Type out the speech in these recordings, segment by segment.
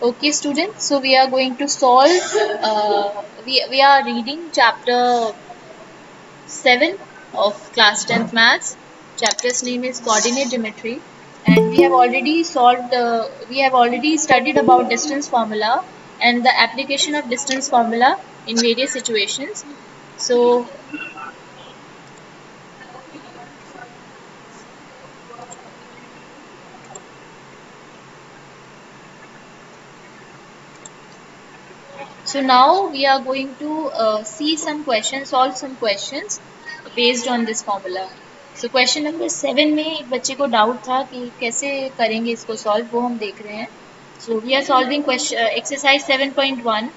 Okay, students. So we are going to solve. We are reading chapter 7 of class 10th maths. Chapter's name is coordinate geometry, and we have already solved. We have already studied about distance formula and the application of distance formula in various situations. So So now we are going to see some questions, solve some questions based on this formula. So question number 7 में एक बच्चे को doubt था कि कैसे करेंगे इसको solve, वो हम देख रहे हैं. So we are solving question exercise 7.1.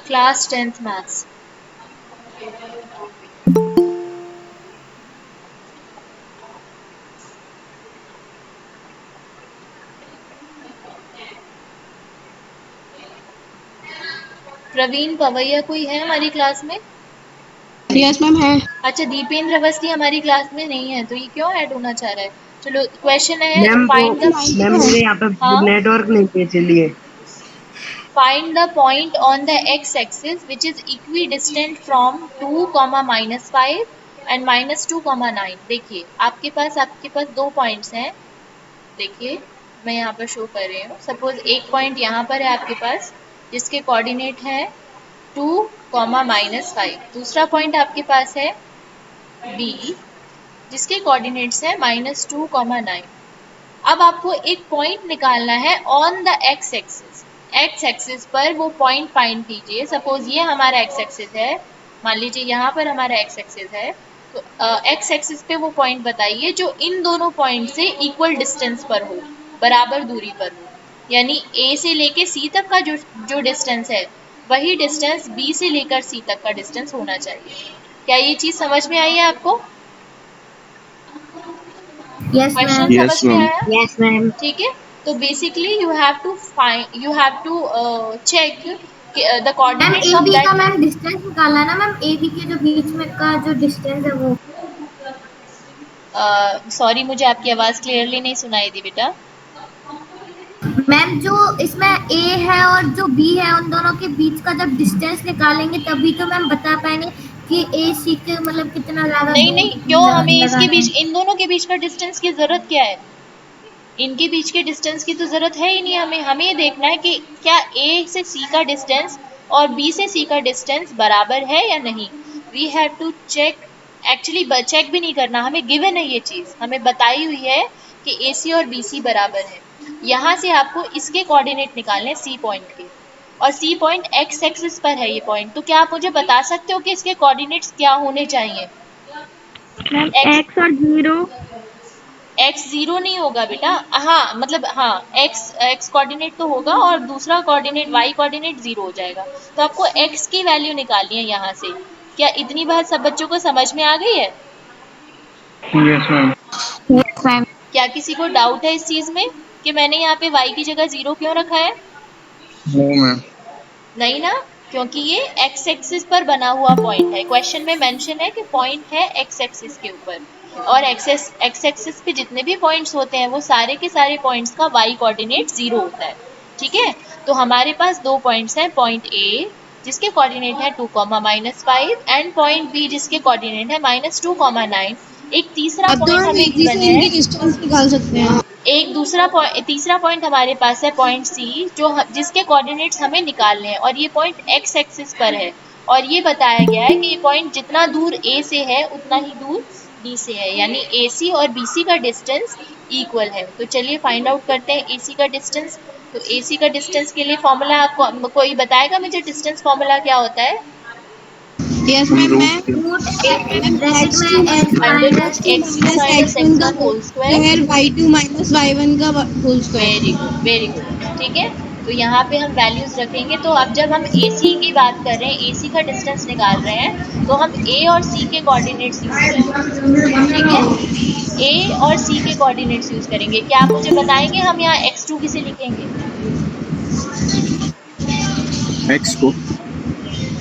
class 10th maths. Praveen Pawaiya कोई है हमारी क्लास में? यस मैम है। अच्छा, दीपेंद्र अवस्थी हमारी क्लास में नहीं है, तो ये क्यों ऐड होना चाह रहा है? चलो क्वेश्चन है मैम वो फाइंड द. मैम मेरे यहाँ पे हाँ, नेटवर्क नहीं है इसलिए। find the point on the x-axis which is equidistant from 2, -5 and -2, 9. देखिए आपके पास दो पॉइंट्स हैं. देखिए मैं यहाँ पर शो कर रही हूँ. सपोज एक पॉइंट यहाँ पर है आपके पास जिसके कोऑर्डिनेट है 2, -5. दूसरा पॉइंट आपके पास है B जिसके कोऑर्डिनेट्स है -2, 9. अब आपको एक पॉइंट निकालना है on the x axis. X axis पर वो पॉइंट फाइंड कीजिए. सपोज ये हमारा एक्स एक्सिस है, मान लीजिए यहाँ पर हमारा एक्स एक्सिस है, तो एक्स एक्सिस पे वो पॉइंट बताइए जो इन दोनों पॉइंट से इक्वल डिस्टेंस पर हो, बराबर दूरी पर हो. यानी ए से लेके सी तक का जो डिस्टेंस है वही डिस्टेंस बी से लेकर सी तक का डिस्टेंस होना चाहिए. क्या ये चीज समझ में आई है आपको? Yes question ma'am. समझ में आया? Yes ma'am. ठीक है. तो basically you have to check the ma'am coordinates A of B का दैट. मैम डिस्टेंस निकालना है ना मैम, ए बी के जो बीच में का जो डिस्टेंस है वो। सॉरी, मुझे आपकी आवाज क्लियरली नहीं सुनाई दी बेटा. मैम जो इसमें ए है और जो बी है उन दोनों के बीच का जब डिस्टेंस निकालेंगे तभी तो मैम बता पाएंगे कि ए सी के मतलब कितना ज्यादा नहीं दूर नहीं, क्यों हमें इसके लगाना बीच, है। इन दोनों के बीच का डिस्टेंस की जरूरत क्या है? इनके बीच के डिस्टेंस की तो जरूरत है ही नहीं. हमें ये देखना है कि क्या ए से सी का डिस्टेंस और बी से सी का डिस्टेंस बराबर है या नहीं. We have to check. Actually check भी नहीं करना, हमें गिवन है ये चीज, हमें बताई हुई है कि ए सी और बी सी बराबर है. यहाँ से आपको इसके कोऑर्डिनेट निकालने सी पॉइंट के, और सी पॉइंट एक्स एक्सिस पर है ये पॉइंट. तो क्या आप मुझे बता सकते हो कि इसके कोऑर्डिनेट्स क्या होने चाहिए? मैम एक्स एक्स और 0। एक्स जीरो नहीं होगा बेटा. हाँ मतलब हाँ, एक्स एक्स कोऑर्डिनेट तो होगा और दूसरा कोऑर्डिनेट वाई कोऑर्डिनेट जीरो हो जाएगा. तो आपको एक्स की वैल्यू निकालनी है यहाँ से. क्या इतनी बात सब बच्चों को समझ में आ गई है? Yes ma'am. Yes ma'am. क्या किसी को डाउट है इस चीज में कि मैंने यहाँ पे वाई की जगह जीरो क्यों रखा है? No ma'am. नहीं ना, क्योंकि ये एक्स एक्सिस पर बना हुआ पॉइंट है. क्वेश्चन में मेंशन है कि पॉइंट है एक्स एक्सिस के ऊपर, और एक्स एक्सिस पे जितने भी पॉइंट्स होते हैं वो सारे के सारे पॉइंट्स का वाई कोऑर्डिनेट जीरो होता है. ठीक है. तो हमारे पास दो पॉइंट्स हैं, पॉइंट ए जिसके कोऑर्डिनेट है 2, -5 एंड पॉइंट बी जिसके कोऑर्डिनेट है -2, 9. एक तीसरा अब तो पॉइंट हम हमें इजी गिवन से है. इनकी डिस्टेंस निकाल सकते हैं। एक दूसरा तीसरा पॉइंट हमारे पास है पॉइंट सी, जो जिसके कोऑर्डिनेट्स हमें निकालने हैं, और ये पॉइंट एक्स एक्सिस पर है. और ये बताया गया है कि ये पॉइंट जितना दूर ए से है उतना ही दूर बी से है, यानी ए सी और बी सी का डिस्टेंस इक्वल है. तो चलिए फाइंड आउट करते हैं ए सी का डिस्टेंस. तो ए सी का डिस्टेंस के लिए फॉर्मूला आपको कोई बताएगा मुझे? डिस्टेंस फॉर्मूला क्या होता है? Yes ma'am. मैं रूट ब्रैकेट में X under minus root two X two minus minus X one X का one whole whole square. Square Y two minus Y one का whole very square. Good, very good. ठीक है. तो यहाँ पे हम वैल्यूज रखेंगे. तो अब जब हम ए सी की बात कर रहे हैं, ए सी का डिस्टेंस निकाल रहे हैं, तो हम ए और सी के कोऑर्डिनेट्स यूज करेंगे. ठीक है. ए और सी के कोऑर्डिनेट्स यूज करेंगे. क्या आप मुझे बताएंगे हम यहाँ x2 किसे लिखेंगे? एक्स को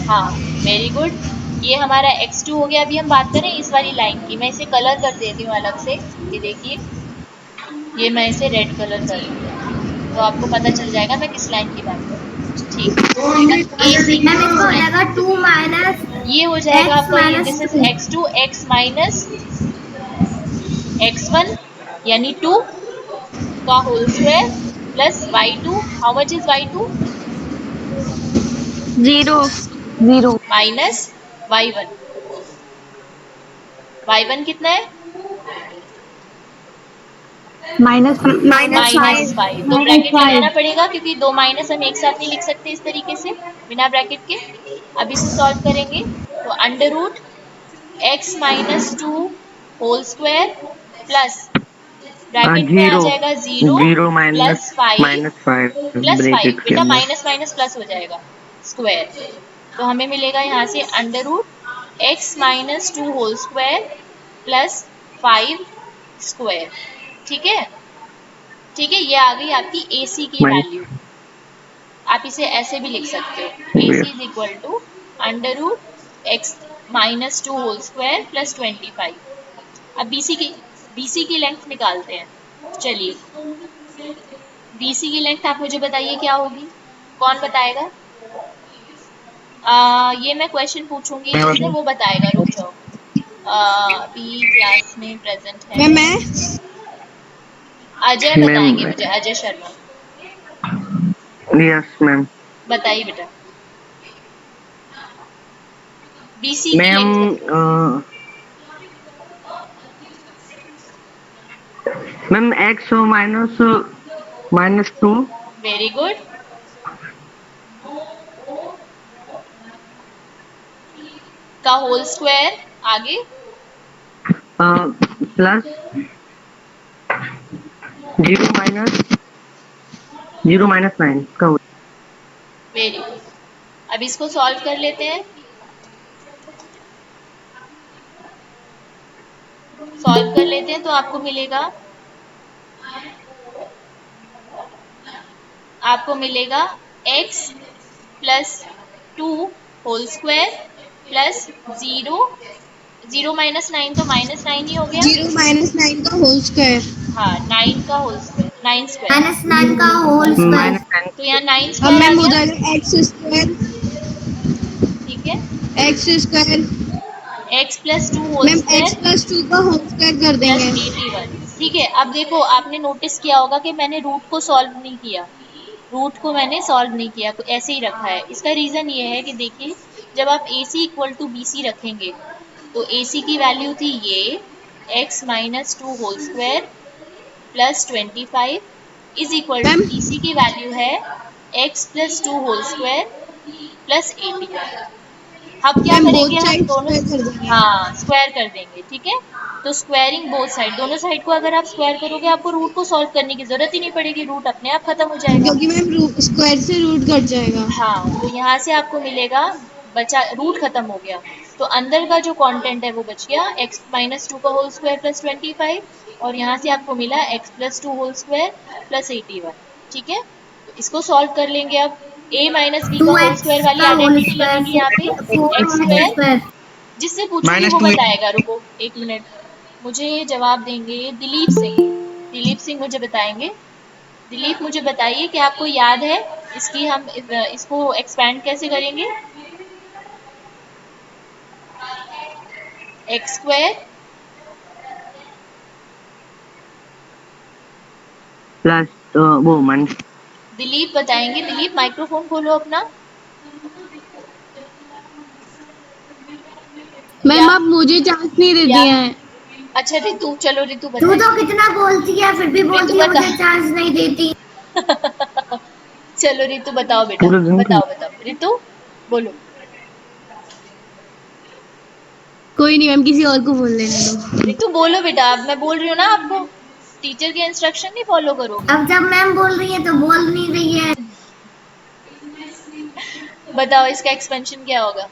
हाँ, वेरी गुड. ये हमारा x2 हो गया। अभी हम बात करें इस वाली लाइन की, मैं इसे कलर कर देती हूँ अलग से। ये देखिए, ये मैं इसे रेड कलर कर देती हूँ, तो आपको पता चल जाएगा मैं किस लाइन की बात कर रही हूँ। ठीक है, AC की मैम इसको हो लाइन, जाएगा 2 माइनस ये हो जाएगा एक्स आपका, ये minus this is 2। x2 x minus x1 यानी 2 का whole square plus y2, how much is y2 zero zero minus y1, y1 कितना है माइनस माइनस माइनस फाइव 5, तो माइनस ब्रैकेट लगाना फाइव पड़ेगा क्योंकि दो माइनस हम एक साथ नहीं लिख सकते इस तरीके से बिना ब्रैकेट के। अब इसे सॉल्व करेंगे तो under root x minus 2 whole square plus bracket में आ जीरो जाएगा 0 zero minus plus 5 minus five plus 5, bracket के बेटा अंदर। माइनस माइनस प्लस हो जाएगा स्क्वायर, तो हमें मिलेगा यहाँ से under root x minus 2 whole square plus 5 square. ठीक है, ठीक है, ये आ गई आपकी AC की वैल्यू। आप इसे ऐसे भी लिख सकते हो, AC is equal to under root x minus 2 whole square plus 25। अब BC की लेंथ निकालते हैं। चलिए, BC की लेंथ आप मुझे बताइए क्या होगी, कौन बताएगा? ये मैं क्वेश्चन पूछूंगी जिससे वो बताएगा, रुक जाओ। अभी क्लास में प्रेजेंट है मैं अजय, मैम बताएंगे मुझे, अजय शर्मा। Yes ma'am. बताइए बेटा, BC की ma'am length. Ma'am x minus minus two very good, का होल स्क्वायर, आगे plus zero minus zero minus nine का वेरी गुड। अब इसको सॉल्व कर लेते हैं। सॉल्व कर लेते हैं तो आपको मिलेगा, आपको मिलेगा x plus 2 whole square plus 0, 0 minus 9 तो माइनस 9 ही हो गया। जीरो माइनस नाइन का होल स्क्वायर हाँ, 9 का होल स्क्वायर, 9 स्क्वायर, माइनस 9 का होल माइनस स्क्वायर। नाइन। तो यहाँ 9 अब स्क्वायर आ मैम हो गया। जाएगा एक्स स्क्वायर ठीक है, x square x plus 2 whole ma'am x square plus two का होल स्क्वायर कर प्लस देंगे। 81। ठीक है, अब देखो आपने नोटिस किया होगा कि मैंने रूट को सॉल्व नहीं किया, रूट को मैंने सॉल्व नहीं किया, ऐसे ही रखा है। इसका रीजन ये है कि देखिए, जब आप AC इक्वल टू BC रखेंगे तो AC की वैल्यू थी ये x minus 2 whole square plus 25 is equal to ma'am BC की वैल्यू है x plus 2 whole square plus 81। अब क्या मैम करेंगे बोथ हम साइड दोनों, स्क्वायर कर देंगे हाँ स्क्वायर कर देंगे। ठीक है, तो स्क्वायरिंग बोथ साइड, दोनों साइड को अगर आप स्क्वायर करोगे आपको रूट को सॉल्व करने की जरूरत ही नहीं पड़ेगी, रूट अपने आप खत्म हो जाएगा। क्योंकि मैम स्क्वायर से रूट कट जाएगा। हाँ, तो यहाँ से आपको मिलेगा, बचा रूट खत्म हो गया, तो अंदर का जो कंटेंट है वो बच गया x माइनस 2 का होल स्क्वायर प्लस 25, और यहाँ से आपको मिला x plus 2 whole square plus 81। ठीक है, तो इसको सॉल्व कर लेंगे। अब a माइनस बी का होल 2x स्क्वायर वाली का होल आइडेंटिटी स्क्वायर लगेगी यहाँ पे, 4 एक्स x स्क्वायर। स्क्वायर। जिससे पूछूंगी माइनस वो टू बताएगा, रुको एक मिनट, मुझे जवाब देंगे दिलीप सिंह। दिलीप सिंह मुझे बताएंगे। दिलीप मुझे बताइए कि आपको याद है इसकी, हम इसको एक्सपैंड कैसे करेंगे? एक्स स्क्वायर, प्लस वो मन दिलीप बताएंगे। दिलीप माइक्रोफोन खोलो अपना, या मैम आप मुझे चांस नहीं या देती हैं। अच्छा रितु, चलो रितु तू तो बताएगी। कितना बोलती है फिर भी रितु बोलती है बता मुझे चांस नहीं देती। चलो रितु बताओ बेटा, पूरे दिन की बताओ बताओ रितु, बोलो। कोई नहीं मैम, किसी और को बोल लेने दो। रितु बोलो बेटा, अब मैं बोल रही हूँ ना आपको, टीचर के इंस्ट्रक्शन नहीं फॉलो करोगे। अब जब मैम बोल रही है तो बोल नहीं रही है। बताओ इसका एक्सपेंशन क्या होगा?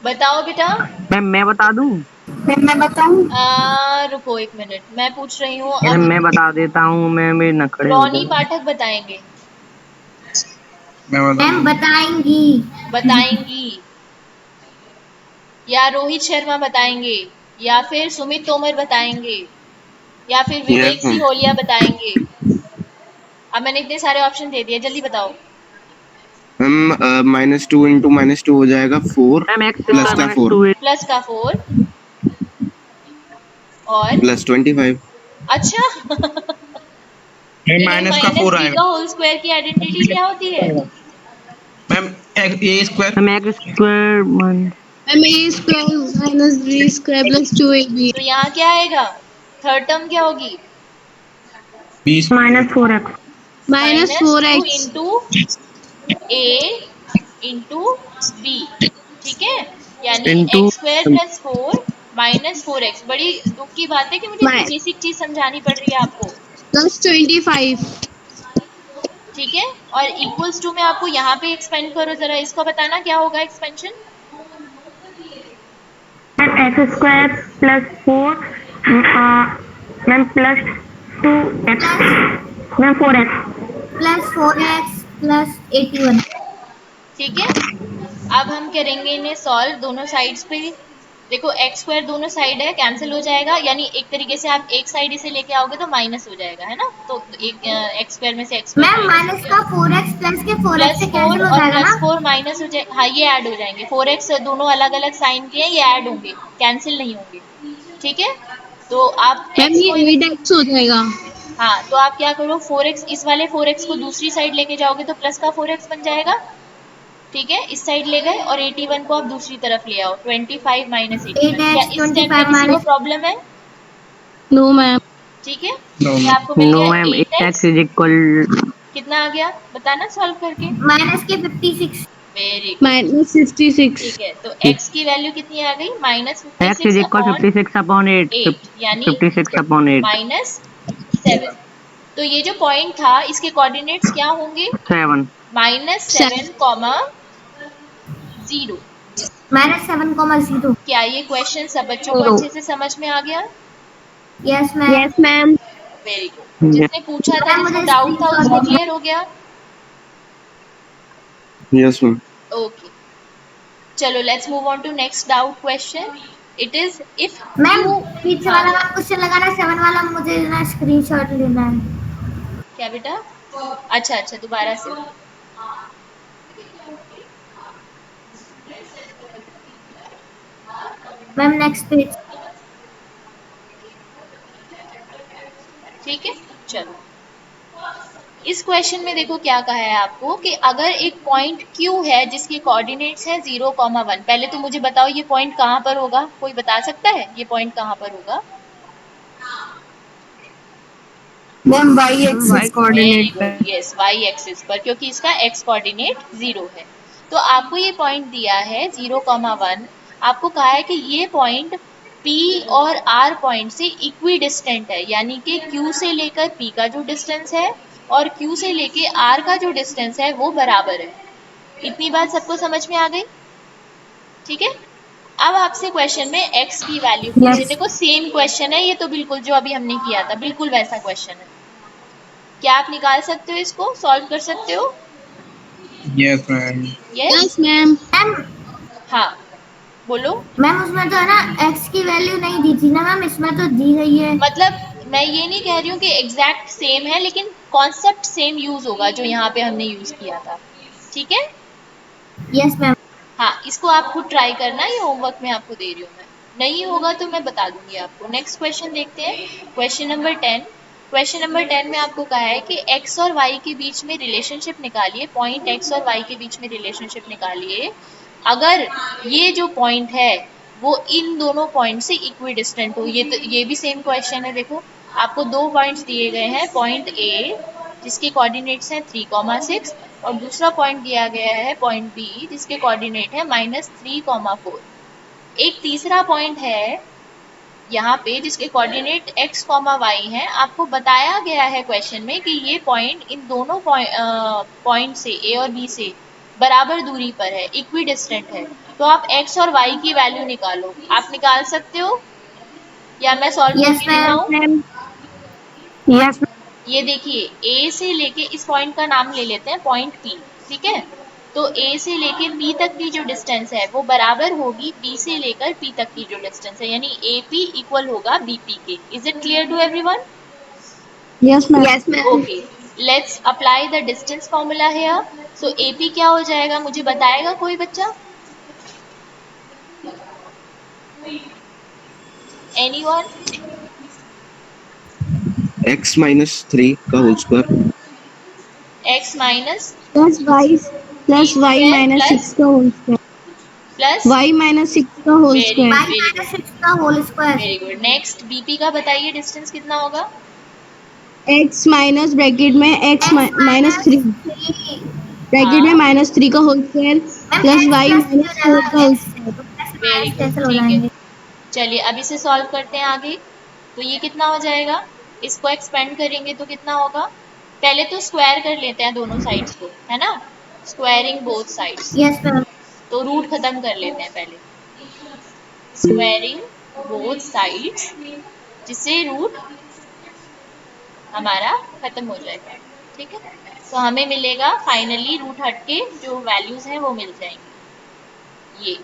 बताओ बेटा। मैम मैं बता दूं। मैं बताऊं? रुको एक मिनट, मैं पूछ रही हूँ यार अब। मैं बता देता हूँ, मैं मेरे नखरे हो रोनी जाए। पाठक बताएंगे। मैम बताएंगी। बताएंगी। या रोहित शर्मा बताएंगे, या फिर सुमित तोमर बताएंगे, या फिर विवेक सिंह बताएंगे। अब मैंने इतने सारे ऑप्शन दे दिए, जल्दी बताओ। मैम -2 इंटू -2 हो जाएगा 4 मैम एक्स प्लस स्क्वायर का माइनस 4 टू प्लस का 4 और प्लस 25। अच्छा मैम लेकिन माइनस का माइनस 4 बी आएगा का होल स्क्वायर की आइडेंटिटी क्या होती है? Ma'am. A square. Ma'am x square minus ma'am A square minus B square plus 2ab। तो यहाँ क्या आएगा? थर्ड टर्म क्या होगी? B -4x minus -2 4x। Into A into B. ठीक है, यानी into x square plus 4 -4x। बड़ी दुख की बात है कि मुझे इतनी बेसिक चीज समझानी पड़ रही है आपको। प्लस 25। ठीक है, और इक्वल्स टू में आपको यहाँ पे एक्सपेंड करो, जरा इसको बताना क्या होगा expansion. X square plus 4 ma'am +2x ma'am 4x plus 4x plus 81। ठीक है, अब हम करेंगे इन्हें सॉल्व दोनों साइड्स पे। देखो एक्स स्क्वायर दोनों साइड है, कैंसिल हो जाएगा, यानी एक तरीके से आप एक साइड इसे लेके आओगे तो माइनस हो जाएगा, है ना। तो एक एक्स स्क्वायर में से एक्स स्क्वायर मैम माइनस हो माइनस गया। का 4x प्लस के 4x प्लस से 4 कैंसिल हो और जाएगा ना? प्लस 4 माइनस हो जाए, हाँ ये ऐड हो जाएंगे। 4x दोनों अलग अलग साइन के हैं, ये ऐड होंगे, कैंसिल नहीं होंगे। ठीक है, तो आप मैम x ये को 8x हो जाएगा। हाँ, तो आप क्या करो, 4x इस वाले 4x को दूसरी साइड लेके जाओगे तो प्लस का 4x बन जाएगा। ठीक है, इस साइड ले गए और 81 को आप दूसरी तरफ ले आओ, 25 माइनस 81। क्या 8x इस स्टेप में 25 किसी को माइनस। प्रॉब्लम है? No ma'am. ठीक है, नो ये मैम। आपको मिल नो गया ma'am 8x। x is equal कितना आ गया बताना सॉल्व करके। माइनस के 56। Very good. माइनस 66। ठीक है, तो x की वैल्यू कितनी आ गई? Minus x is 56 equal upon 56/8 8, यानी 56/8 -7। तो ये जो पॉइंट था इसके कोऑर्डिनेट्स क्या होंगे? 7 -7, 0। -7,0। क्या ये क्वेश्चन सब बच्चों को अच्छे से समझ में आ गया? Yes ma'am. Yes ma'am. Very good. जिसने पूछा था, मैम जिसको मुझे डाउट था, स्क्रीनशॉट उसको दीजिए। क्लियर हो गया? Yes ma'am. ओके, चलो let's move on to next doubt question. It is if ma'am Q. पीछे हाँ, वाला मैम क्वेश्चन लगाना 7 वाला, मुझे ना स्क्रीनशॉट लेना है। क्या बेटा? अच्छा अच्छा, दोबारा से। Ma'am next page. ठीक है, चलो इस क्वेश्चन में देखो क्या कहा है आपको कि अगर एक पॉइंट Q है जिसके कोऑर्डिनेट्स हैं 0,1। पहले तो मुझे बताओ ये पॉइंट कहाँ पर होगा, कोई बता सकता है ये पॉइंट कहाँ पर होगा? Ma'am y axis very coordinate पे। गुड, यस y एक्सिस पर, क्योंकि इसका x कोऑर्डिनेट 0 है। तो आपको ये पॉइंट दिया है 0,1। आपको कहा है कि ये पॉइंट P और R पॉइंट से इक्वी डिस्टेंट है, यानी कि Q से लेकर P का जो डिस्टेंस है और Q से लेके R का जो डिस्टेंस है वो बराबर है। इतनी बात सबको समझ में आ गई? ठीक है, अब आपसे क्वेश्चन में x की वैल्यू पूछे। देखो सेम क्वेश्चन है ये, तो बिल्कुल जो अभी हमने किया था बिल्कुल वैसा क्वेश्चन है। क्या आप निकाल सकते हो, इसको सॉल्व कर सकते हो? Yes ma'am. Yes. Yes ma'am. Ma'am हाँ, बोलो। मैम उसमें तो है ना x की वैल्यू नहीं दी थी ना मैम, इसमें तो दी गई है। मतलब मैं ये नहीं कह रही हूँ कि एग्जैक्ट सेम है, लेकिन कॉन्सेप्ट सेम यूज होगा जो यहाँ पे हमने यूज किया था। ठीक है, यस मैम। हाँ इसको आप खुद ट्राई करना, ये होमवर्क में आपको दे रही हूँ मैं। नहीं होगा तो मैं बता दूंगी आपको। नेक्स्ट क्वेश्चन देखते हैं, क्वेश्चन नंबर 10। क्वेश्चन नंबर 10 में आपको कहा है कि x और y के बीच में रिलेशनशिप निकालिए। पॉइंट x और y के बीच में रिलेशनशिप निकालिए अगर ये जो पॉइंट है वो इन दोनों पॉइंट से इक्वी डिस्टेंट हो। ये भी सेम क्वेश्चन है। देखो आपको दो पॉइंट्स दिए गए हैं, पॉइंट A जिसके कोऑर्डिनेट्स हैं 3,6 और दूसरा पॉइंट दिया गया है पॉइंट B जिसके कोऑर्डिनेट है -3,4। एक तीसरा पॉइंट है यहाँ पे जिसके कोऑर्डिनेट x, y हैं। आपको बताया गया है क्वेश्चन में कि ये पॉइंट इन दोनों पॉइंट से A और B से बराबर दूरी पर है, इक्वी डिस्टेंट है। तो आप x और y की वैल्यू निकालो। आप निकाल सकते हो? या मैं सॉल्व यस करके दिखाऊं? मैम। यस ये देखिए, ए से लेके इस पॉइंट का नाम ले लेते हैं पॉइंट पी, ठीक है? तो ए से लेके बी तक की जो डिस्टेंस है वो बराबर होगी बी से लेकर पी तक की जो डिस्टेंस है, यानी ए पी इक्वल होगा बीपी के। Is it clear to everyone? Yes ma'am. Yes ma'am. Okay, let's apply the distance formula here. So AP क्या हो जाएगा, मुझे बताएगा कोई बच्चा? एनीवन? x -3 का whole square x minus plus y minus plus 6 का whole square. Plus y minus 6 का whole very square. Very good, 6 का whole square. Very good. Next BP का बताइए डिस्टेंस कितना होगा? एक्स माइनस ब्रैकेट में एक्स माइनस 3 ब्रैकेट में हाँ, -3 का होल स्क्वायर प्लस वाई -4 का होल स्क्वायर। वेरी गुड, ठीक है। चलिए अब इसे सॉल्व करते हैं आगे। तो ये कितना हो जाएगा, इसको एक्सपेंड करेंगे तो कितना होगा? पहले तो स्क्वायर कर लेते हैं दोनों साइड्स को, है ना? Squaring both sides. Yes ma'am. तो रूट खत्म कर लेते हैं पहले, स्क्वायरिंग बोथ साइड्स, जिससे रूट हमारा खत्म हो जाएगा, ठीक है? तो हमें मिलेगा फाइनली रूट हट के जो वैल्यूज हैं वो मिल जाएंगी। ये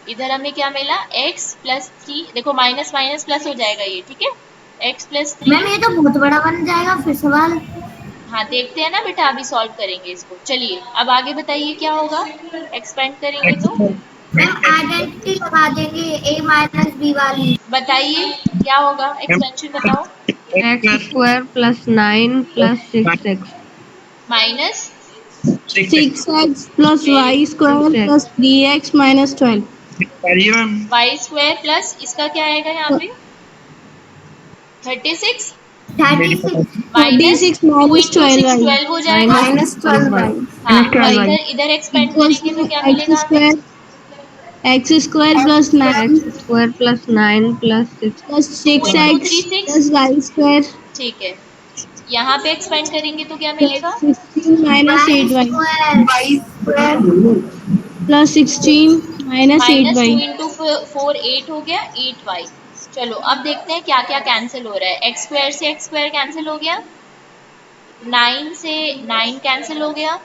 इधर हमें क्या मिला, x प्लस 3, देखो माइनस माइनस प्लस हो जाएगा ये, ठीक है? x plus 3। मैम ये तो बहुत बड़ा बन जाएगा फिर सवाल। हाँ देखते हैं ना बेटा, अभी सॉल्व करेंगे इसको। चलिए अब आगे बताइए क्या होगा, एक्सपेंड करेंगे तो? मैम आइडेंटिटी लगा देंगे a माइनस बी वाली। बताइए क्या होगा, एक्सपेंशन बताओ। X square plus 9 plus 6x minus 6x plus very y square plus 3x minus 12। Ma'am y square plus इसका क्या आएगा यहाँ पे, 36 36 minus 36 two minus into 12 six y 12 हो जाएगा। माइनस 12 वाई हाँ, और -12y इधर इधर एक्सपेंड इक्वल्स करेंगे टू तो क्या मिलेगा हमें? X square plus 9 x square plus 9 plus 6 plus two into 6x three six, plus y square ठीक है। यहाँ पे एक्सपेंड करेंगे तो क्या प्लस मिलेगा? 16 minus 8y plus 16 minus minus 8y। 2 into 4 8 हो गया, 8y। चलो अब देखते हैं क्या क्या कैंसिल हो रहा है। एक्स स्क्वायर से एक्स स्क्वायर कैंसिल हो गया, 9 से 9 कैंसिल हो गया,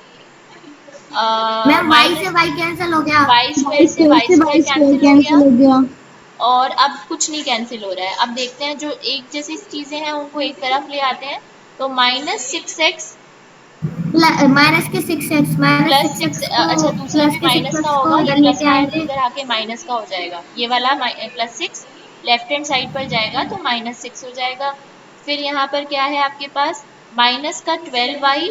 मैम y से माइनस y कैंसिल हो गया। वाई स्क्वायर y से स्क्वायर वाई से स्क्वायर y स्क्वायर कैंसिल हो गया, कैंसिल हो गया। और अब कुछ नहीं कैंसिल हो रहा है। अब देखते हैं जो एक जैसी चीजें हैं उनको एक तरफ ले आते हैं। तो -6x माइनस के 6x माइनस प्लस 6, 6x को अच्छा दूसरा प्लस भी के माइनस का 6x को होगा, ये इधर प्लस लेके में आया तो आएंगे। इधर आके माइनस का हो जाएगा। ये वाला +6 लेफ्ट हैंड साइड पर जाएगा तो -6 हो जाएगा। फिर यहाँ पर क्या है आपके पास, माइनस का 12y,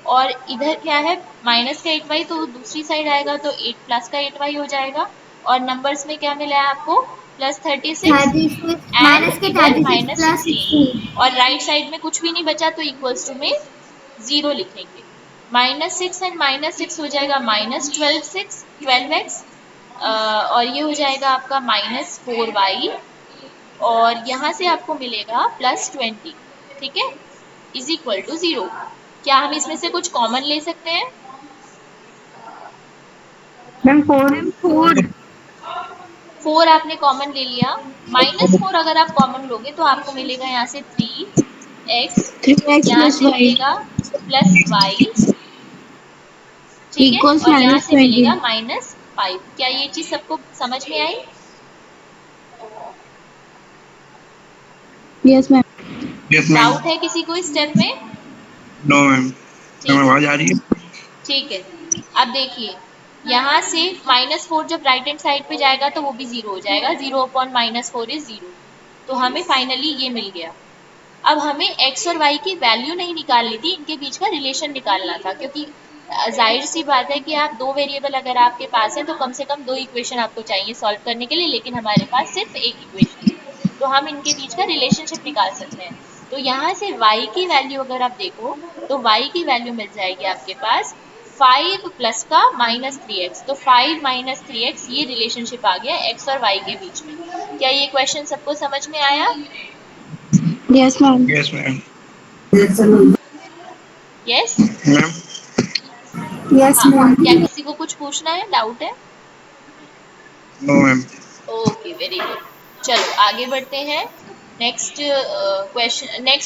और इधर क्या है माइनस का 8y, तो दूसरी साइड आएगा तो 8 प्लस का 8y हो जाएगा। और नंबर्स में क्या मिला है आपको, +36 एंड माइनस के इधर 36 प्लस -16, और राइट साइड में कुछ भी नहीं बचा तो इक्वल्स टू में 0 लिखेंगे। -6 एंड -6 हो जाएगा -12x, और ये हो जाएगा आपका -4y, और यहाँ से आपको मिलेगा +20, ठीक है, इज इक्वल टू 0। क्या हम इसमें से कुछ कॉमन ले सकते हैं? मैम 4 4 आपने कॉमन ले लिया, -4 अगर आप कॉमन लोगे तो आपको मिलेगा यहाँ से 3x, 3x यहाँ प्लस से y मिलेगा +y, ठीक है, इक्वल्स और यहाँ से -20। मिलेगा -5। क्या ये चीज सबको समझ में आई? Yes ma'am. Yes ma'am. Doubt है किसी को इस स्टेप में? No ma'am. ठीक मैम है, आवाज आ रही है? ठीक है। अब देखिए, यहाँ से -4 जब राइट हैंड साइड पे जाएगा तो वो भी 0 हो जाएगा, 0 अपॉन -4 इज 0। तो हमें फाइनली ये मिल गया। अब हमें x और y की वैल्यू नहीं निकालनी थी, इनके बीच का रिलेशन निकालना था, क्योंकि जाहिर सी बात है कि आप दो वेरिएबल अगर आपके पास है तो कम से कम दो इक्वेशन आपको चाहिए सॉल्व करने के लिए, लेकिन हमारे पास सिर्फ एक इक्वेशन है, तो हम इनके बीच का रिलेशनशिप निकाल सकते हैं। तो यहाँ से y की वैल्यू अगर आप देखो तो y की वैल्यू मिल जाएगी आपके पास 5 प्लस का -3x, तो 5 -3x, ये रिलेशनशिप आ गया x और y के बीच में। क्या ये क्वेश्चन सबको समझ में आया? Yes ma'am. Yes ma'am. Yes? Ma'am yes हाँ, मैम। क्या किसी को कुछ पूछना है, डाउट है? No ma'am. Okay, very good. चलो आगे बढ़ते हैं। नेक्स्ट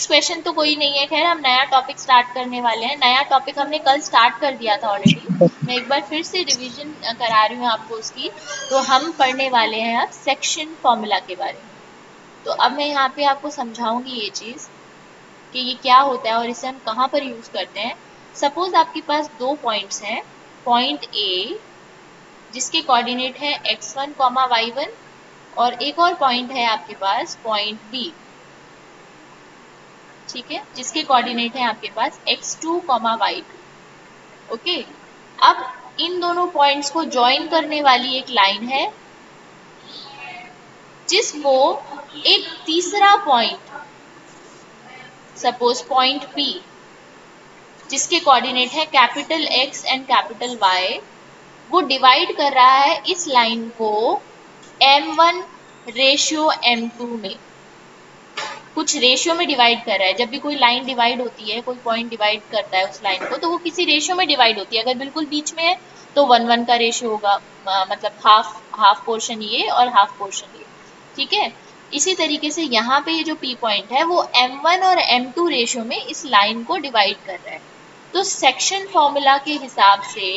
क्वेश्चन तो कोई नहीं है, खैर हम नया टॉपिक स्टार्ट करने वाले हैं। नया टॉपिक हमने कल स्टार्ट कर दिया था ऑलरेडी, मैं एक बार फिर से रिवीजन करा रही हूँ आपको उसकी। तो हम पढ़ने वाले हैं अब सेक्शन फॉर्मूला के बारे में। तो अब मैं यहाँ पे आपको समझाऊंगी ये चीज़ कि ये क्या होता है और इसे हम कहाँ पर यूज़ करते हैं। सपोज आपके पास दो पॉइंट्स हैं, पॉइंट ए जिसके कोऑर्डिनेट है x1, y1, और एक और पॉइंट है आपके पास पॉइंट बी, ठीक है, जिसके कोऑर्डिनेट है आपके पास x2, y2। ओके, अब इन दोनों पॉइंट्स को ज्वाइन करने वाली एक लाइन है जिसको एक तीसरा पॉइंट, सपोज पॉइंट P जिसके कोऑर्डिनेट है capital X and capital Y, वो डिवाइड कर रहा है इस लाइन को m1 रेशियो m2 में, कुछ रेशियो में डिवाइड कर रहा है। जब भी कोई लाइन डिवाइड होती है, कोई पॉइंट डिवाइड करता है उस लाइन को, तो वो किसी रेशियो में डिवाइड होती है। अगर बिल्कुल बीच में है तो 1:1 का रेशियो होगा, मतलब हाफ पोर्शन ये और हाफ पोर्शन ये, ठीक है। इसी तरीके से यहाँ पे ये जो P पॉइंट है वो m1 और m2 रेशियो में इस लाइन को डिवाइड कर रहा है। तो सेक्शन फॉर्मूला के हिसाब से,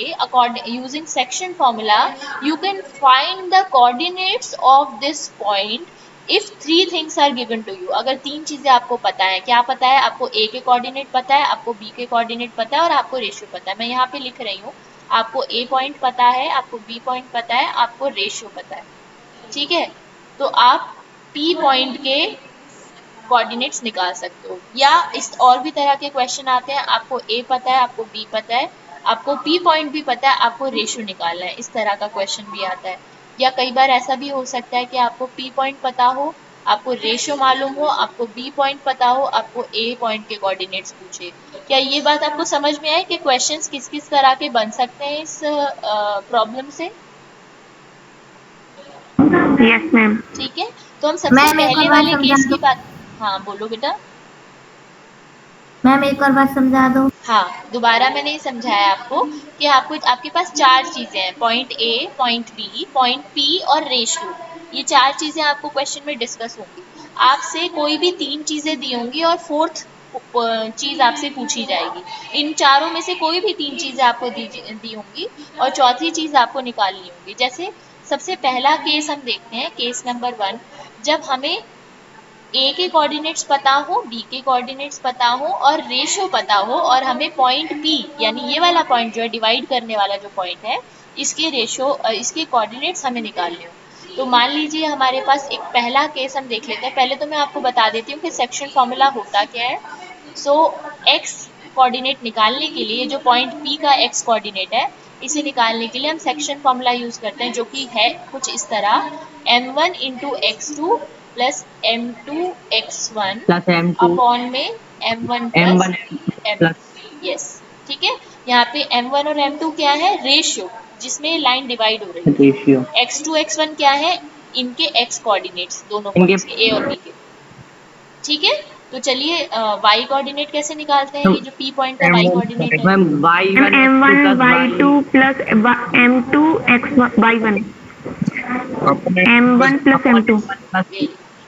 using section formula you can find the coordinates of this point if three things are given to you. अगर तीन चीजें आपको पता है, क्या पता है आपको? ए के कोऑर्डिनेट पता है, आपको बी के कोऑर्डिनेट पता है और आपको रेशियो पता है। मैं यहाँ पे लिख रही हूँ, आपको ए पॉइंट पता है, आपको बी पॉइंट पता है, आपको रेशियो पता है, ठीक है। तो आप पी पॉइंट के कोऑर्डिनेट्स निकाल सकते हो। या इस और भी तरह के क्वेश्चन आते हैं, आपको ए पता है, आपको बी पता है, आपको पी पॉइंट भी पता है, आपको रेशियो निकालना है, इस तरह का क्वेश्चन भी आता है। या कई बार ऐसा भी हो सकता है कि आपको पी पॉइंट पता हो, आपको रेशियो मालूम हो, आपको बी पॉइंट पता हो, आपको ए पॉइंट के कोऑर्डिनेट्स पूछे। क्या ये बात आपको समझ में आए कि क्वेश्चंस किस किस तरह के बन सकते हैं इस प्रॉब्लम से? Yes ma'am. ठीक है, तो हम सबसे मैम एक और पहले बात वाले समझा केस की दो। बात, हाँ बोलो बेटा। मैम एक और बात समझा दो। हाँ, दोबारा मैंने समझाया आपको कि आपको, आपके पास चार चीजें हैं, point A, point B, point P और रेशियो। ये चार चीजें आपको क्वेश्चन में डिस्कस होंगी। आपसे कोई भी तीन चीजें दी होंगी और फोर्थ चीज आपसे पूछी जाएगी। इन चारों में से कोई भी तीन चीजें आपको दी होंगी और चौथी चीज आपको निकालनी होगी। जैसे सबसे पहला केस हम देखते हैं, केस नंबर 1। जब हमें ए के कोऑर्डिनेट्स पता हो, बी के कोऑर्डिनेट्स पता हो और रेशियो पता हो, और हमें पॉइंट पी यानी ये वाला पॉइंट जो है डिवाइड करने वाला जो पॉइंट है, इसके रेशियो, इसके कोऑर्डिनेट्स हमें निकालने हो। तो मान लीजिए हमारे पास एक पहला केस हम देख लेते हैं। पहले तो मैं आपको बता देती हूँ कि सेक्शन फॉर्मूला होता क्या है। सो एक्स कोऑर्डिनेट निकालने के लिए, जो पॉइंट पी का एक्स कोऑर्डिनेट है, इसे निकालने के लिए हम सेक्शन फॉर्मूला यूज करते हैं, जो कि है कुछ इस तरह, m1 into x2 plus m2 x1 plus m2 upon में m1 plus m1 m, plus yes, ठीक है। यहाँ पे m1 और m2 क्या है? रेशियो, जिसमें लाइन डिवाइड हो रही है। रेशियो x2 x1 क्या है? इनके x कोऑर्डिनेट्स, दोनों इनके पॉइंट्स के, a और b के, ठीक है। तो चलिए y कोऑर्डिनेट कैसे निकालते हैं? ये जो p पॉइंट का y कोऑर्डिनेट है, ma'am y1 m1 y2 plus m2 y1 m1 plus m2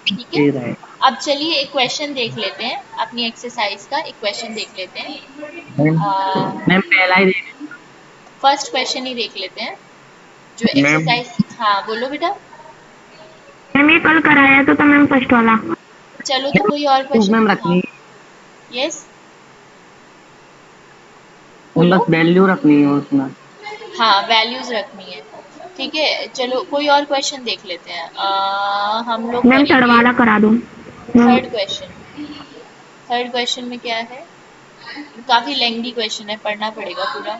ठीक है। अब चलिए एक क्वेश्चन देख लेते हैं, अपनी एक्सरसाइज का एक क्वेश्चन देख लेते हैं। मैम पहला ही फर्स्ट क्वेश्चन ही देख लेते हैं जो मैम एक्सरसाइज, हाँ बोलो बेटा। मैम ये कल कराया तो था मैम फर्स्ट वाला। चलो तो कोई और मैम क्वेश्चन, हाँ रखनी यस बस बोलो। वैल्यू रखनी है उसमें। हाँ वैल्यूज रखनी है, ठीक है। चलो कोई और क्वेश्चन देख लेते हैं। हम लोग मैम थर्ड करेंगे वाला करा दो। Third question. थर्ड क्वेश्चन में क्या है? काफी लेंथी क्वेश्चन है, पढ़ना पड़ेगा पूरा।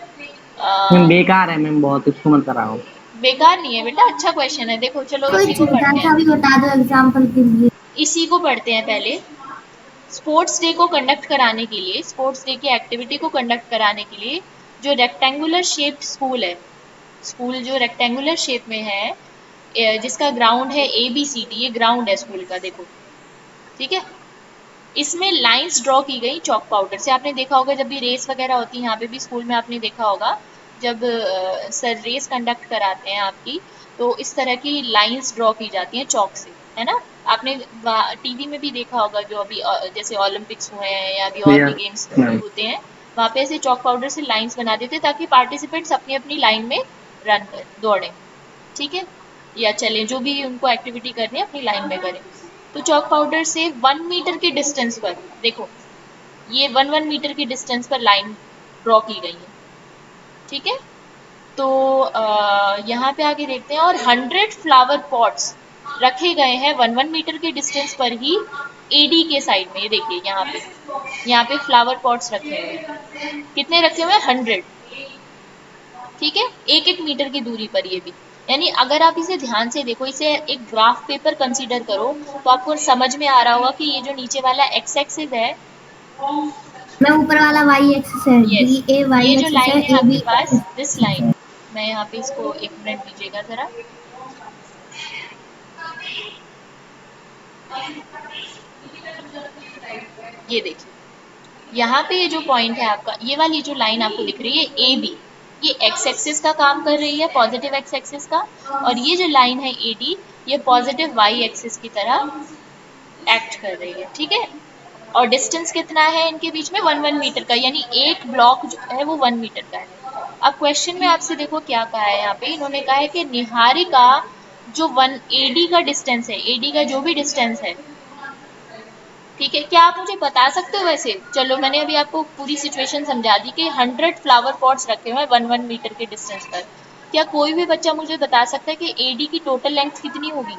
मैम बेकार है मैम बहुत, इसको मत कराओ। बेकार नहीं है बेटा, अच्छा क्वेश्चन है। देखो चलो कोई इसी को छोटा पढ़ते सा हैं, भी बता दो एग्जाम्पल के लिए। इसी को पढ़ते हैं पहले। स्पोर्ट्स डे को कंडक्ट कराने के लिए, स्पोर्ट्स डे की एक्टिविटी को कंडक्ट कराने के लिए, जो रेक्टेंगुलर शेप्ड स्कूल है, स्कूल जो रेक्टेंगुलर शेप में है, जिसका ग्राउंड है ABCD, ये ग्राउंड है स्कूल का, देखो ठीक है। इसमें लाइंस ड्रॉ की गई चॉक पाउडर से। आपने देखा होगा जब भी रेस वगैरह होती है, यहाँ पे भी स्कूल में आपने देखा होगा, जब सर रेस कंडक्ट कराते हैं आपकी, तो इस तरह की लाइंस ड्रॉ की जाती हैं चॉक से, है ना। आपने टीवी में भी देखा होगा, जो अभी जैसे ओलंपिक्स हुए हैं या अभी और भी Yes, गेम्स ma'am. होते हैं, वहाँ पे ऐसे चॉक पाउडर से लाइंस बना देते ताकि पार्टिसिपेंट्स अपनी अपनी लाइन में रन कर दौड़ें, ठीक है, या चलें, जो भी उनको एक्टिविटी करनी है अपनी लाइन में करें। तो चॉक पाउडर से 1 मीटर के डिस्टेंस पर, देखो ये 1 मीटर की डिस्टेंस पर लाइन ड्रॉ की गई है, ठीक है। तो यहाँ पे आगे देखते हैं, और 100 फ्लावर पॉट्स रखे गए हैं 1 मीटर के डिस्टेंस पर ही एडी के साइड में। ये देखिए यहाँ पे फ्लावर पॉट्स रखे हुए हैं, कितने रखे हुए हैं, 100, ठीक है, 1-1 मीटर की दूरी पर ये भी। यानी अगर आप इसे ध्यान से देखो, इसे एक ग्राफ पेपर कंसीडर करो, तो आपको समझ में आ रहा होगा कि ये जो नीचे वाला एक्स एक्सिस है, मैं ऊपर वाला वाई एक्सिस है, यस, डी ए वाई ये जो एक्सिस है, लाइन है ए आपके बी पास, दिस लाइन, मैं यहाँ पे इसको 1 मिनट दीजिएगा जरा, ये देखिए यहाँ पे ये जो पॉइंट है आपका, ये वाली जो लाइन आपको दिख रही है ए बी, ये एक्स एक्सिस का काम कर रही है, पॉजिटिव एक्स एक्सिस का, और ये जो लाइन है ए डी, ये पॉजिटिव वाई एक्सिस की तरह एक्ट कर रही है, ठीक है। और डिस्टेंस कितना है इनके बीच में, 1-1 मीटर का, यानी एक ब्लॉक जो है वो 1 मीटर का है। अब क्वेश्चन में आपसे देखो क्या कहा है, यहाँ पे इन्होंने कहा है कि निहारिका जो 1 AD का डिस्टेंस है, एडी का जो भी डिस्टेंस है, ठीक है, क्या आप मुझे बता सकते हो, वैसे चलो मैंने अभी आपको पूरी सिचुएशन समझा दी कि 100 फ्लावर पॉट्स रखे हुए हैं 1-1 मीटर के डिस्टेंस पर, क्या कोई भी बच्चा मुझे बता सकता है कि एडी की टोटल लेंथ कितनी होगी।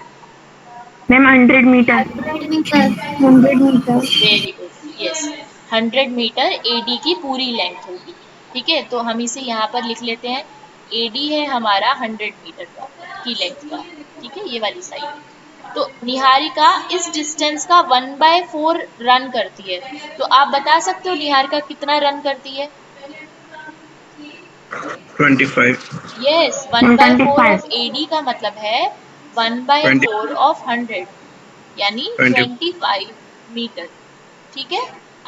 Ma'am 100 metre. 100 metre. Very good, yes, 100 metre AD की पूरी लेंथ होगी, ठीक है। तो हम इसे यहाँ पर लिख लेते हैं, एडी है हमारा 100 मीटर का की लेंथ का, ठीक है, ये वाली साइड। तो निहारिका इस डिस्टेंस का 1/4 रन करती है, तो आप बता सकते हो निहारिका कितना रन करती है। 25. Yes, 1/4 of 25। एडी का मतलब है 1/4 ऑफ 100, यानी 20. 25 मीटर, ठीक है।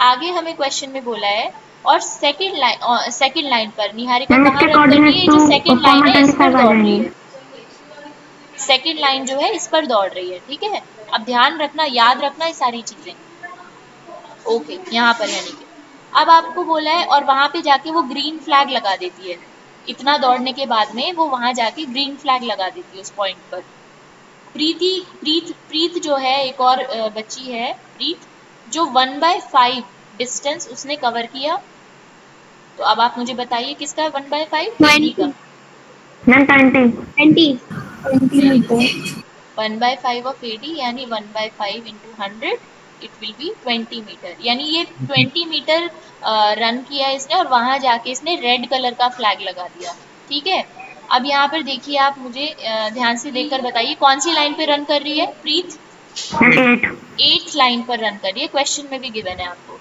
आगे हमें क्वेश्चन में बोला है, और सेकंड लाइन पर निहारिका मैम कहाँ इसके रन कर रही है, कोऑर्डिनेट जो 2, सेकंड लाइन है इस पर 25 आ दौड़ रही जाएंगे। है, सेकंड लाइन जो है इस पर दौड़ रही है, ठीक है। अब ध्यान रखना, याद रखना ये सारी चीजें, ओके, यहाँ पर यानी कि अब आपको बोला है, और वहां पे जाके वो ग्रीन फ्लैग लगा देती है, इतना दौड़ने के बाद में वो वहां जाके ग्रीन फ्लैग लगा देती है उस पॉइंट पर। प्रीत जो है, एक और बच्ची है प्रीत, जो 1/5 डिस्टेंस उसने कवर किया, तो अब आप मुझे बताइए किसका 1/5, एडी का। मैम 20। 20 मीटर। 1/5 ऑफ एडी यानी 1/5 into 100, it will be 20 metre, यानी ये 20 मीटर रन किया इसने, और वहां जाके इसने रेड कलर का फ्लैग लगा दिया, ठीक है। अब यहाँ पर देखिए, आप मुझे ध्यान से देखकर बताइए कौन सी लाइन पे रन कर रही है प्रीत। मैम 8। 8th लाइन पर रन कर रही है, क्वेश्चन में भी गिवन है आपको।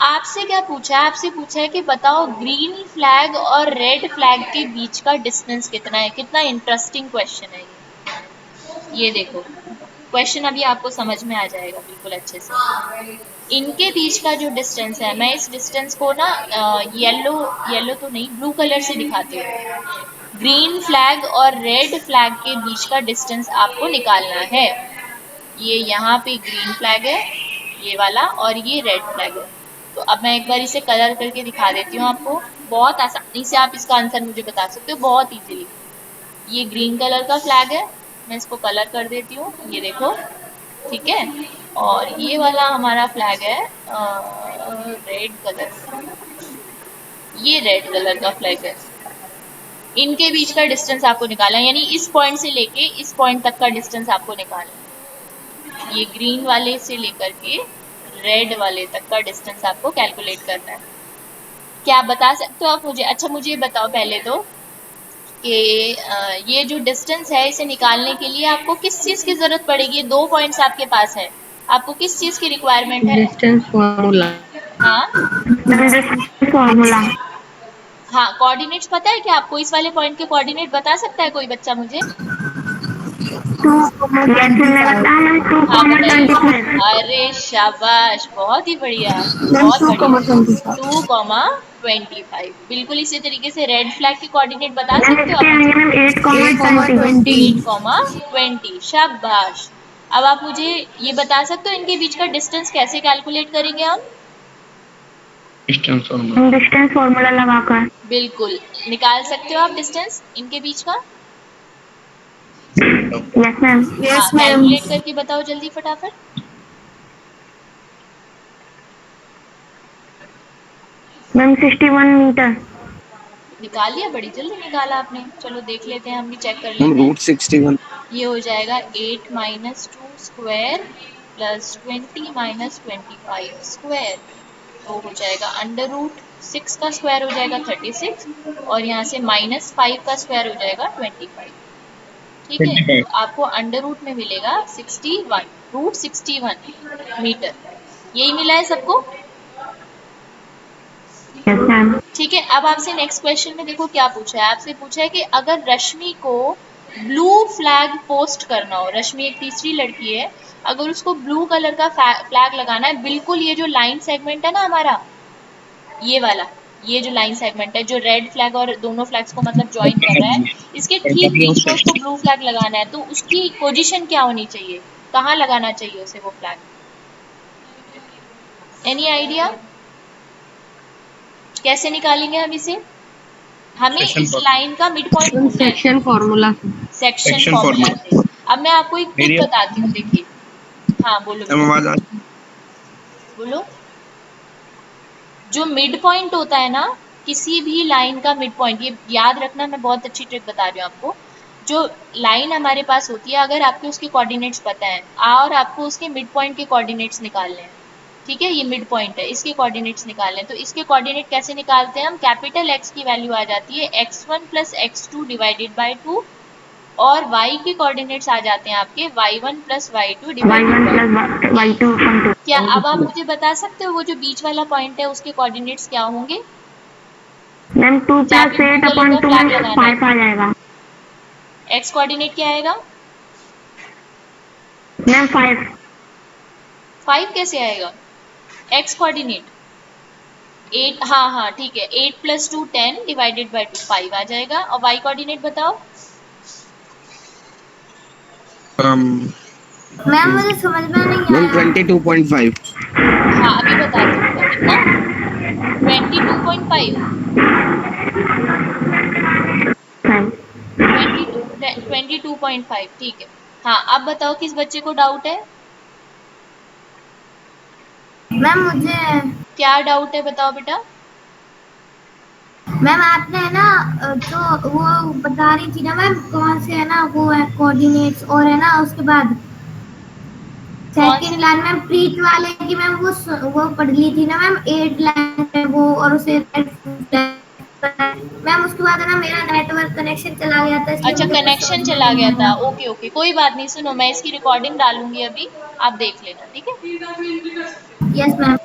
आपसे क्या पूछा है, आपसे पूछा है कि बताओ ग्रीन फ्लैग और रेड फ्लैग के बीच का डिस्टेंस कितना है। कितना इंटरेस्टिंग क्वेश्चन है ये देखो, क्वेश्चन अभी आपको समझ में आ जाएगा बिल्कुल अच्छे से। इनके बीच का जो डिस्टेंस है, मैं इस डिस्टेंस को ना येलो तो नहीं, ब्लू कलर से दिखाती हूँ। ग्रीन फ्लैग और रेड फ्लैग के बीच का डिस्टेंस आपको निकालना है। ये यहाँ पे ग्रीन फ्लैग है, ये वाला, और ये रेड फ्लैग है। तो अब मैं एक बार इसे कलर करके दिखा देती हूँ आपको, बहुत आसानी से आप इसका आंसर मुझे बता सकते हो, बहुत इजीली। ये ग्रीन कलर का फ्लैग है, मैं इसको कलर कर देती हूँ, ये देखो, ठीक है। और ये वाला हमारा फ्लैग है रेड कलर, ये रेड कलर का फ्लैग है। इनके बीच का डिस्टेंस आपको निकालना है, यानी इस पॉइंट से लेके इस पॉइंट तक का डिस्टेंस आपको निकालना है। ये ग्रीन वाले से लेकर के रेड वाले तक का डिस्टेंस आपको कैलकुलेट करना है। क्या आप बता सकते हो आप मुझे। अच्छा मुझे बताओ पहले तो कि ये जो डिस्टेंस है इसे निकालने के लिए आपको किस चीज़ की ज़रूरत पड़ेगी। 2 पॉइंट्स आपके पास है, आपको किस चीज़ की रिक्वायरमेंट है। Distance formula. हाँ फॉर्मूला। हाँ, कोऑर्डिनेट्स पता है क्या आपको। इस वाले पॉइंट के कोऑर्डिनेट बता सकता है कोई बच्चा मुझे। हाँ बताइए। अरे शाबाश, बहुत ही बढ़िया, बहुत बढ़िया। 2,25। बिल्कुल इसी तरीके से रेड फ्लैग के कोऑर्डिनेट बता सकते हो आप मुझे। 8,20। 8,20। शाबाश। अब आप मुझे ये बता सकते हो इनके बीच का डिस्टेंस कैसे कैलकुलेट करेंगे हम? Distance formula. डिस्टेंस फॉर्मूला लगाकर। बिल्कुल, निकाल सकते हो आप डिस्टेंस इनके बीच का? Yes ma'am. हाँ, कैलकुलेट करके बताओ जल्दी फटाफट। Ma'am 61 metre. निकाल लिया, बड़ी जल्दी निकाला आपने। चलो देख लेते हैं, हम भी चेक कर मैम लेते हैं। रूट 61। ये हो जाएगा 8 minus 2 square plus 20 minus 25 square, तो हो जाएगा अंडर रूट 6 का स्क्वायर हो जाएगा 36 और यहाँ से माइनस 5 का स्क्वायर हो जाएगा 25। ठीक है, 25। तो आपको अंडर रूट में मिलेगा 61, रूट 61 मीटर। यही मिला है सबको? Yes ma'am. ठीक है, अब आपसे नेक्स्ट क्वेश्चन में देखो क्या पूछा है। आपसे पूछा है कि अगर रश्मि को ब्लू फ्लैग पोस्ट करना हो, रश्मि एक तीसरी लड़की है, अगर उसको ब्लू कलर का फ्लैग लगाना है, बिल्कुल ये जो लाइन सेगमेंट है ना हमारा, ये वाला, ये जो लाइन सेगमेंट है जो रेड फ्लैग और दोनों फ्लैग्स को मतलब ज्वाइन कर रहा है, इसके ठीक बीच में उसको ब्लू फ्लैग लगाना है, तो उसकी पोजीशन क्या होनी चाहिए? कहाँ लगाना चाहिए उसे वो फ्लैग? Any idea? कैसे निकालेंगे हम इसे? हमें सेक्शन इस लाइन का मिड पॉइंट ढूंढना है। Section formula. Section section formula formula. से। अब मैं आपको एक ट्रिक मेरी बताती हूँ, देखिए। हाँ बोलो मैम बेटा, आवाज आ रही बोलो। जो मिड पॉइंट होता है ना, किसी भी लाइन का मिड पॉइंट, ये याद रखना, मैं बहुत अच्छी ट्रिक बता रही हूँ आपको। जो लाइन हमारे पास होती है, अगर आपको उसके कोऑर्डिनेट्स पता है और आपको उसके मिड पॉइंट के कोऑर्डिनेट्स निकालने हैं, ठीक है, ये मिड पॉइंट है, इसके कोऑर्डिनेट्स निकालने हैं, तो इसके कोऑर्डिनेट कैसे निकालते हैं हम? कैपिटल एक्स की वैल्यू आ जाती है x1 plus x2 divided by 2 और y के कोऑर्डिनेट्स आ जाते हैं आपके y1 plus y2 divided y1 by 2। Plus y2 क्या अब आप मुझे बता सकते हो वो जो बीच वाला पॉइंट है उसके कोऑर्डिनेट्स क्या होंगे? मैम 2 जहाँ प्लस पे ब्लू 8 कलर अपॉन का 2 फ्लैग मैम लगाना 5 आ जाएगा। है, x कोऑर्डिनेट क्या आएगा? मैम 5। 5 कैसे आएगा? x कोऑर्डिनेट 8, हाँ हाँ ठीक है, 8 प्लस 2 10 डिवाइडेड बाई 2 5 आ जाएगा। और y कोऑर्डिनेट बताओ। मैम मुझे समझ में नहीं मैम आया। 22.5। हाँ अभी बताती हूँ बेटा, कितना? 22.5, 22.5, ठीक है। हाँ अब बताओ किस बच्चे को डाउट है? मैम मुझे, क्या डाउट है बताओ बेटा। मैम आपने है ना जो वो बता रही थी ना मैम, कौन से है ना वो है कोऑर्डिनेट्स, और है ना उसके बाद कौन से? सेकंड लाइन में प्रीत वाले की मैम वो पढ़ ली थी ना मैम, 8 लाइन पे वो, और उसे मैम उसके बाद है ना मेरा नेटवर्क कनेक्शन चला गया था, इसलिए अच्छा, मुझे कुछ समझ कनेक्शन में चला नहीं गया था, आया। ओके ओके, कोई बात नहीं। सुनो, मैं इसकी रिकॉर्डिंग डालूंगी अभी, आप देख लेना, ठीक है। Yes ma'am.